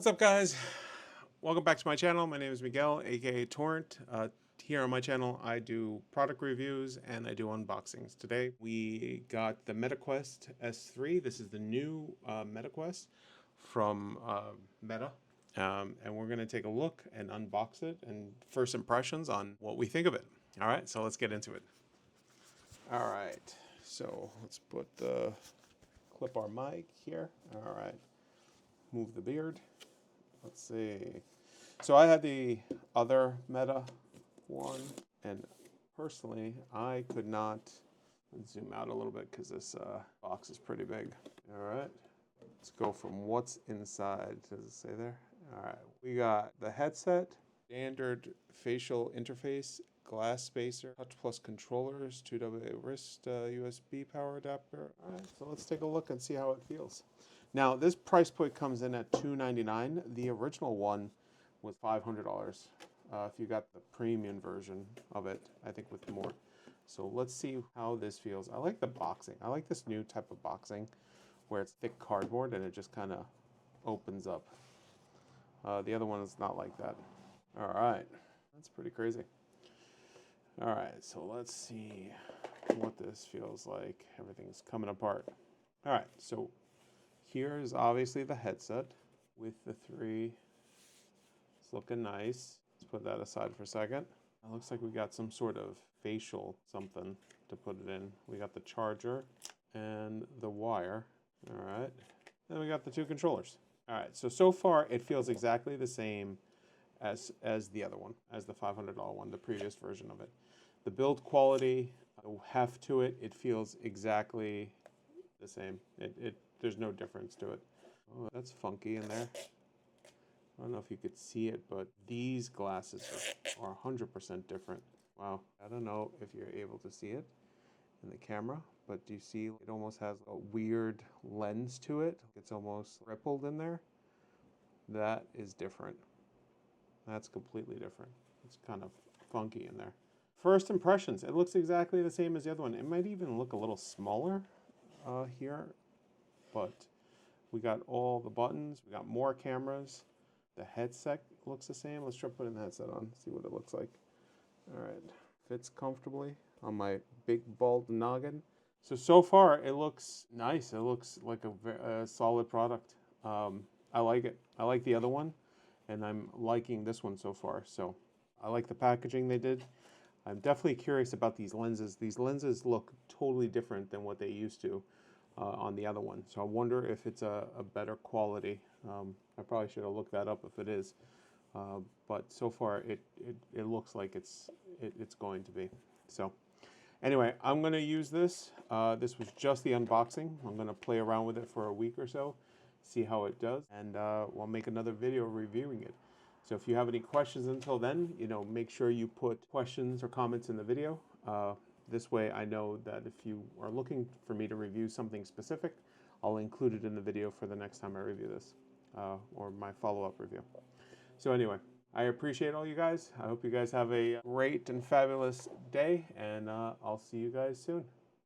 What's up, guys? Welcome back to my channel. My name is Miguel, aka Torrent. Here on my channel, I do product reviews and I do unboxings. Today, we got the MetaQuest S3. This is the new MetaQuest from Meta. And we're going to take a look and unbox it and first impressions on what we think of it. All right, so let's get into it. All right, so let's clip our mic here. All right, move the beard. Let's see. So I had the other Meta one, and personally, I could not zoom out a little bit because this box is pretty big. All right, let's go from what's inside. Does it say there? All right, we got the headset, standard facial interface, glass spacer, touch plus controllers, 2-way wrist USB power adapter. All right, so let's take a look and see how it feels. Now, this price point comes in at $299. The original one was $500 if you got the premium version of it, I think with more. So let's see how this feels. I like the boxing. I like this new type of boxing where it's thick cardboard and it just kind of opens up. The other one is not like that. All right, that's pretty crazy. All right, so let's see what this feels like. Everything's coming apart. All right, so here is obviously the headset with the three. It's looking nice. Let's put that aside for a second. It looks like we got some sort of facial something to put it in. We got the charger and the wire. All right. Then we got the two controllers. All right. So far it feels exactly the same as the other one, as the $500 one, the previous version of it. The build quality, the heft to it, it feels exactly the same. There's no difference to it. Oh, that's funky in there. I don't know if you could see it, but these glasses are 100% different. Wow. I don't know if you're able to see it in the camera, but do you see it almost has a weird lens to it? It's almost rippled in there. That is different. That's completely different. It's kind of funky in there. First impressions, it looks exactly the same as the other one. It might even look a little smaller here, but we got all the buttons. We got more cameras. The headset looks the same. Let's try putting the headset on, see what it looks like. All right, fits comfortably on my big bald noggin. So far it looks nice. It looks like a solid product. I like it. I like the other one, and I'm liking this one so far. So I like the packaging they did. I'm definitely curious about these lenses. These lenses look totally different than what they used to on the other one. So I wonder if it's a better quality. I probably should have looked that up if it is. But so far it looks like it's going to be. So anyway, I'm going to use this. This was just the unboxing. I'm going to play around with it for a week or so, see how it does, and we'll make another video reviewing it. So if you have any questions until then, make sure you put questions or comments in the video. This way I know that if you are looking for me to review something specific, I'll include it in the video for the next time I review this, or my follow-up review. So anyway, I appreciate all you guys. I hope you guys have a great and fabulous day, and I'll see you guys soon.